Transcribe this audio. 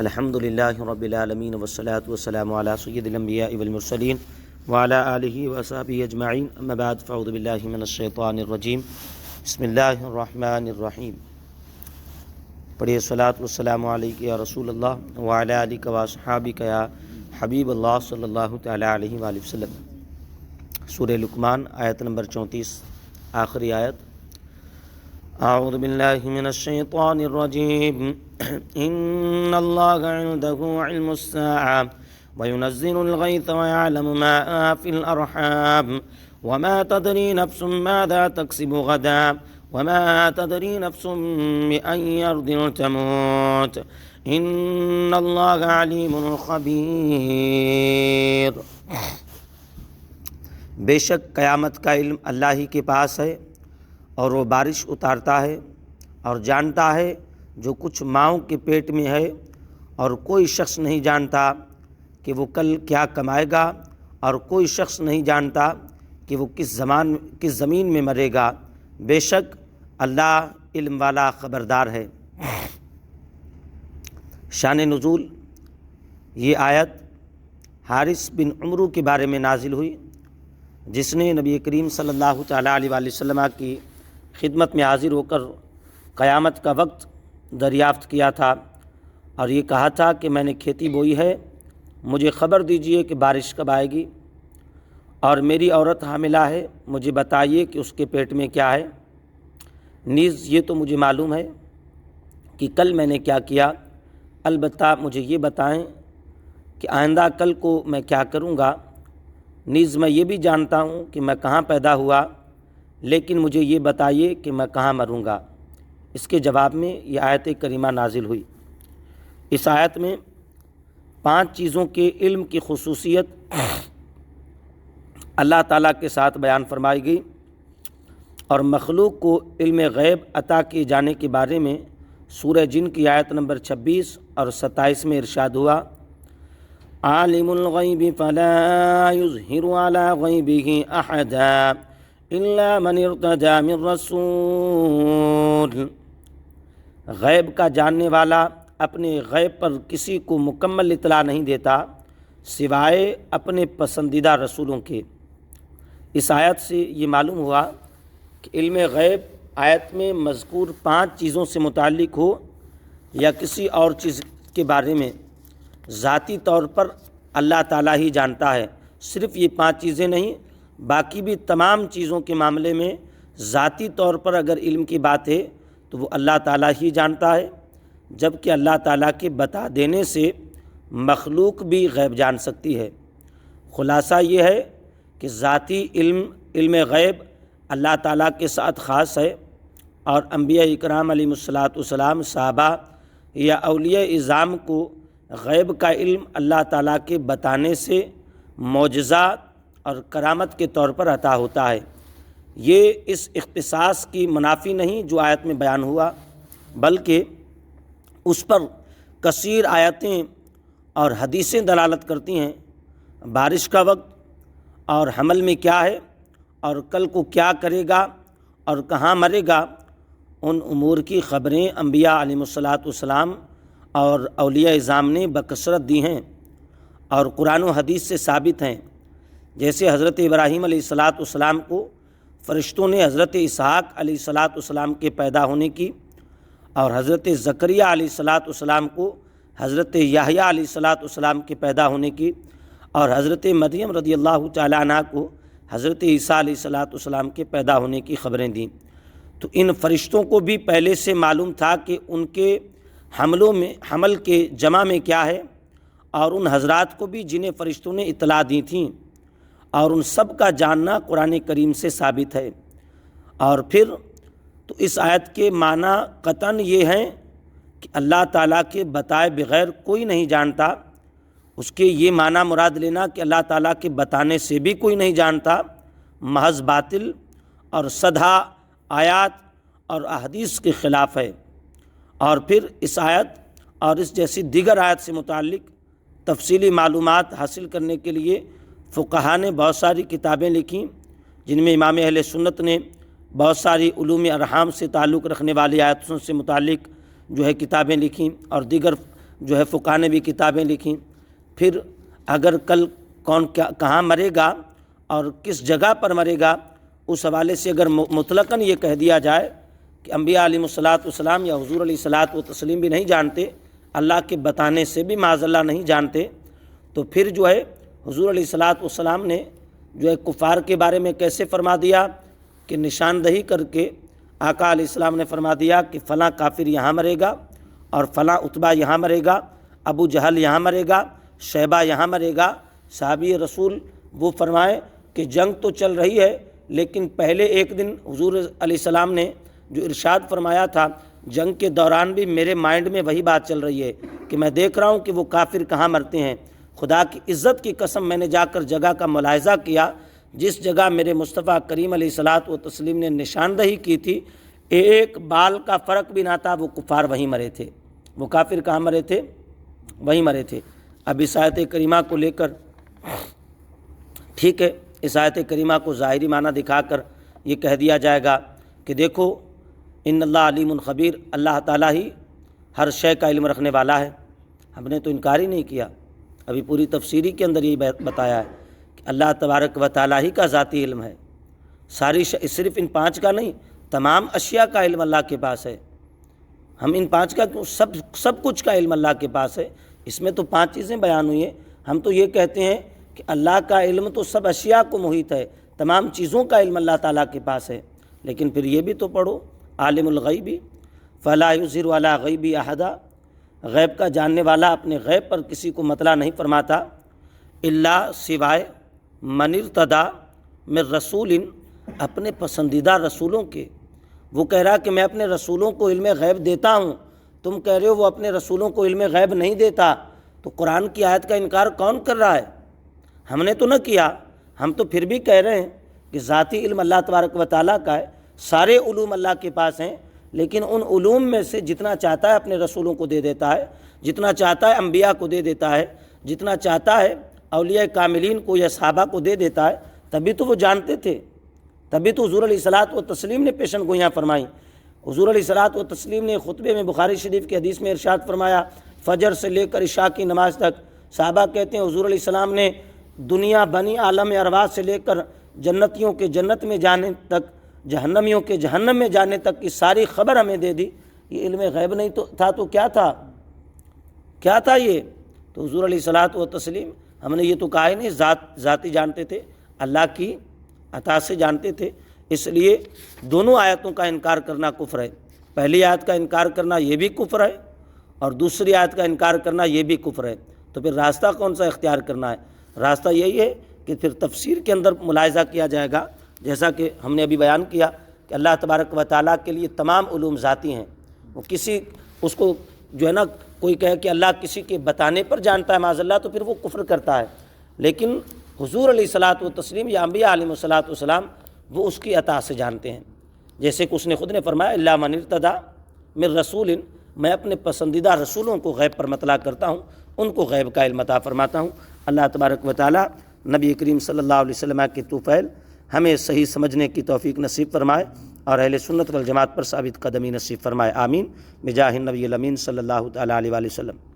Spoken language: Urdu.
الحمدللہ رب العالمین والصلاة والسلام علی سید الانبیاء والمرسلین وعلی آلہ وصحبہ اجمعین، اما بعد فاعوذ باللہ من الشیطان الرجیم، بسم اللہ الرحمن الرحیم۔ پڑھیے صلاۃ والسلام علیک یا رسول اللہ وعلی آلک واصحابک یا حبیب اللہ صلی اللہ تعالی علیہ وآلہ وسلم۔ سورہ لقمان آیت نمبر 34، آخری آیت۔ اعوذ باللہ من الشیطان الرجیم، ان اللہ عنده علم الساعة وينزل الغیث ويعلم ما في الارحام وما تدری نفس ماذا تکسب غدا وما تدری نفس بأي ارض تموت ان اللہ علیم خبیر۔ بے شک قیامت کا علم اللہ ہی کے پاس ہے، اور وہ بارش اتارتا ہے اور جانتا ہے جو کچھ ماؤں کے پیٹ میں ہے، اور کوئی شخص نہیں جانتا کہ وہ کل کیا کمائے گا، اور کوئی شخص نہیں جانتا کہ وہ کس زمین میں مرے گا۔ بے شک اللہ علم والا خبردار ہے۔ شان نزول، یہ آیت حارث بن عمرو کے بارے میں نازل ہوئی، جس نے نبی کریم صلی اللہ تعالیٰ علیہ وآلہ وسلم کی خدمت میں حاضر ہو کر قیامت کا وقت دریافت کیا تھا، اور یہ کہا تھا کہ میں نے کھیتی بوئی ہے، مجھے خبر دیجئے کہ بارش کب آئے گی، اور میری عورت حاملہ ہے، مجھے بتائیے کہ اس کے پیٹ میں کیا ہے، نیز یہ تو مجھے معلوم ہے کہ کل میں نے کیا کیا، البتہ مجھے یہ بتائیں کہ آئندہ کل کو میں کیا کروں گا، نیز میں یہ بھی جانتا ہوں کہ میں کہاں پیدا ہوا، لیکن مجھے یہ بتائیے کہ میں کہاں مروں گا۔ اس کے جواب میں یہ آیت کریمہ نازل ہوئی۔ اس آیت میں 5 چیزوں کے علم کی خصوصیت اللہ تعالیٰ کے ساتھ بیان فرمائی گئی، اور مخلوق کو علم غیب عطا کیے جانے کے بارے میں سورہ جن کی آیت نمبر 26 اور 27 میں ارشاد ہوا، عالم الغیب فلا یظہر علی غیبہ احدا الا من ارتضی من رسول۔ غیب کا جاننے والا اپنے غیب پر کسی کو مکمل اطلاع نہیں دیتا سوائے اپنے پسندیدہ رسولوں کے۔ اس آیت سے یہ معلوم ہوا کہ علم غیب آیت میں مذکور 5 چیزوں سے متعلق ہو یا کسی اور چیز کے بارے میں، ذاتی طور پر اللہ تعالیٰ ہی جانتا ہے۔ صرف یہ 5 چیزیں نہیں، باقی بھی تمام چیزوں کے معاملے میں ذاتی طور پر اگر علم کی بات ہے تو وہ اللہ تعالیٰ ہی جانتا ہے، جبکہ اللہ تعالیٰ کے بتا دینے سے مخلوق بھی غیب جان سکتی ہے۔ خلاصہ یہ ہے کہ ذاتی علم غیب اللہ تعالیٰ کے ساتھ خاص ہے، اور انبیاء اکرام علیہ الصلاۃ والسلام، صحابہ یا اولیاء اعظام کو غیب کا علم اللہ تعالیٰ کے بتانے سے معجزات اور کرامت کے طور پر عطا ہوتا ہے۔ یہ اس اختصاص کی منافی نہیں جو آیت میں بیان ہوا، بلکہ اس پر کثیر آیتیں اور حدیثیں دلالت کرتی ہیں۔ بارش کا وقت اور حمل میں کیا ہے، اور کل کو کیا کرے گا اور کہاں مرے گا، ان امور کی خبریں انبیاء علیہ الصلاۃ والسلام اور اولیاء اعظام نے بکثرت دی ہیں، اور قرآن و حدیث سے ثابت ہیں۔ جیسے حضرت ابراہیم علیہ الصلاۃ والسلام کو فرشتوں نے حضرت اسحاق علیہ الصلاۃ والسلام کے پیدا ہونے کی، اور حضرت زکریا علیہ الصلاۃ والسلام کو حضرت یحییٰ علیہ الصلاۃ والسلام کے پیدا ہونے کی، اور حضرت مریم رضی اللہ تعالیٰ عنہا کو حضرت عیسیٰ علیہ الصلاۃ والسلام کے پیدا ہونے کی خبریں دیں۔ تو ان فرشتوں کو بھی پہلے سے معلوم تھا کہ ان کے حمل کے جمع میں کیا ہے، اور ان حضرات کو بھی جنہیں فرشتوں نے اطلاع دی تھیں، اور ان سب کا جاننا قرآن کریم سے ثابت ہے۔ اور پھر تو اس آیت کے معنی قطعاً یہ ہیں کہ اللہ تعالیٰ کے بتائے بغیر کوئی نہیں جانتا۔ اس کے یہ معنی مراد لینا کہ اللہ تعالیٰ کے بتانے سے بھی کوئی نہیں جانتا، محض باطل اور سدھا آیات اور احادیث کے خلاف ہے۔ اور پھر اس آیت اور اس جیسی دیگر آیت سے متعلق تفصیلی معلومات حاصل کرنے کے لیے فقہا نے بہت ساری کتابیں لکھیں، جن میں امام اہل سنت نے بہت ساری علوم ارحام سے تعلق رکھنے والی آیتوں سے متعلق کتابیں لکھیں، اور دیگر جو ہے فقہا نے بھی کتابیں لکھیں۔ پھر اگر کل کون کہاں مرے گا اور کس جگہ پر مرے گا، اس حوالے سے اگر مطلقاً یہ کہہ دیا جائے کہ انبیاء علیہ الصلاۃ والسلام یا حضور علیہ الصلاۃ والتسلیم بھی نہیں جانتے، اللہ کے بتانے سے بھی معاذ اللہ نہیں جانتے، تو پھر جو ہے حضور علیہ الصلاۃ والسلام نے جو ہے کفار کے بارے میں کیسے فرما دیا کہ نشاندہی کر کے آقا علیہ السلام نے فرما دیا کہ فلاں کافر یہاں مرے گا اور فلاں عتبہ یہاں مرے گا، ابو جہل یہاں مرے گا، شیبہ یہاں مرے گا۔ صحابی رسول وہ فرمائے کہ جنگ تو چل رہی ہے، لیکن پہلے ایک دن حضور علیہ السلام نے جو ارشاد فرمایا تھا، جنگ کے دوران بھی میرے مائنڈ میں وہی بات چل رہی ہے کہ میں دیکھ رہا ہوں کہ وہ کافر کہاں مرتے ہیں۔ خدا کی عزت کی قسم میں نے جا کر جگہ کا ملاحظہ کیا، جس جگہ میرے مصطفیٰ کریم علیہ الصلاۃ والتسلیم نے نشاندہی کی تھی، ایک بال کا فرق بھی نہ تھا، وہ کفار وہیں مرے تھے، وہ کافر کہاں مرے تھے؟ وہیں مرے تھے۔ اب اس آیت کریمہ کو لے کر ٹھیک ہے، اس آیت کریمہ کو ظاہری معنی دکھا کر یہ کہہ دیا جائے گا کہ دیکھو ان اللہ علیم خبیر، اللہ تعالیٰ ہی ہر شے کا علم رکھنے والا ہے۔ ہم نے تو انکار ہی نہیں کیا، ابھی پوری تفسیری کے اندر یہ بتایا ہے کہ اللہ تبارک و تعالیٰ ہی کا ذاتی علم ہے، ساری صرف ان 5 کا نہیں، تمام اشیاء کا علم اللہ کے پاس ہے۔ ہم ان 5 کا سب کچھ کا علم اللہ کے پاس ہے، اس میں تو 5 چیزیں بیان ہوئی ہیں۔ ہم تو یہ کہتے ہیں کہ اللہ کا علم تو سب اشیاء کو محیط ہے، تمام چیزوں کا علم اللہ تعالیٰ کے پاس ہے، لیکن پھر یہ بھی تو پڑھو عالم الغیبی فلا یظہر علی غیبی احدا، غیب کا جاننے والا اپنے غیب پر کسی کو مطلع نہیں فرماتا، الا سوائے من ارتضی من رسول، اپنے پسندیدہ رسولوں کے۔ وہ کہہ رہا کہ میں اپنے رسولوں کو علم غیب دیتا ہوں، تم کہہ رہے ہو وہ اپنے رسولوں کو علم غیب نہیں دیتا، تو قرآن کی آیت کا انکار کون کر رہا ہے؟ ہم نے تو نہ کیا، ہم تو پھر بھی کہہ رہے ہیں کہ ذاتی علم اللہ تبارک و تعالیٰ کا ہے، سارے علوم اللہ کے پاس ہیں، لیکن ان علوم میں سے جتنا چاہتا ہے اپنے رسولوں کو دے دیتا ہے، جتنا چاہتا ہے انبیاء کو دے دیتا ہے، جتنا چاہتا ہے اولیاء کاملین کو یا صحابہ کو دے دیتا ہے۔ تبھی تو وہ جانتے تھے، تبھی تو حضور علیہ الصلاۃ والتسلیم نے پیشن گوئیاں فرمائیں۔ حضور علیہ الصلاۃ والتسلیم نے خطبے میں بخاری شریف کی حدیث میں ارشاد فرمایا، فجر سے لے کر عشاء کی نماز تک، صحابہ کہتے ہیں حضور علیہ السلام نے دنیا بنی عالم ارواح سے لے کر جنتیوں کے جنت میں جانے تک، جہنمیوں کے جہنم میں جانے تک کی ساری خبر ہمیں دے دی۔ یہ علم غیب نہیں تھا تو کیا تھا؟ کیا تھا یہ؟ تو حضور علیہ الصلاۃ والتسلیم، ہم نے یہ تو کہا ہی نہیں، ذاتی جانتے تھے، اللہ کی عطا سے جانتے تھے۔ اس لیے دونوں آیتوں کا انکار کرنا کفر ہے، پہلی آیت کا انکار کرنا یہ بھی کفر ہے، اور دوسری آیت کا انکار کرنا یہ بھی کفر ہے۔ تو پھر راستہ کون سا اختیار کرنا ہے؟ راستہ یہی ہے کہ پھر تفسیر کے اندر ملاحظہ کیا جائے گا، جیسا کہ ہم نے ابھی بیان کیا کہ اللہ تبارک و تعالیٰ کے لیے تمام علوم ذاتی ہیں۔ وہ کسی اس کو جو ہے نا کوئی کہے کہ اللہ کسی کے بتانے پر جانتا ہے معاذ اللہ، تو پھر وہ کفر کرتا ہے، لیکن حضور علیہ الصلاۃ والتسلیم یا انبیاء علیہ الصلاۃ والسلام وہ اس کی عطا سے جانتے ہیں، جیسے کہ اس نے خود نے فرمایا الا من ارتضی من رسول، میں اپنے پسندیدہ رسولوں کو غیب پر مطلع کرتا ہوں، ان کو غیب کا علم عطا فرماتا ہوں۔ اللہ تبارک و تعالیٰ نبی کریم صلی اللہ علیہ وسلم کے طفیل ہمیں صحیح سمجھنے کی توفیق نصیب فرمائے، اور اہل سنت والجماعت پر ثابت قدمی نصیب فرمائے، آمین، بجاہ النبی الامین صلی اللہ تعالیٰ علیہ وآلہ وسلم۔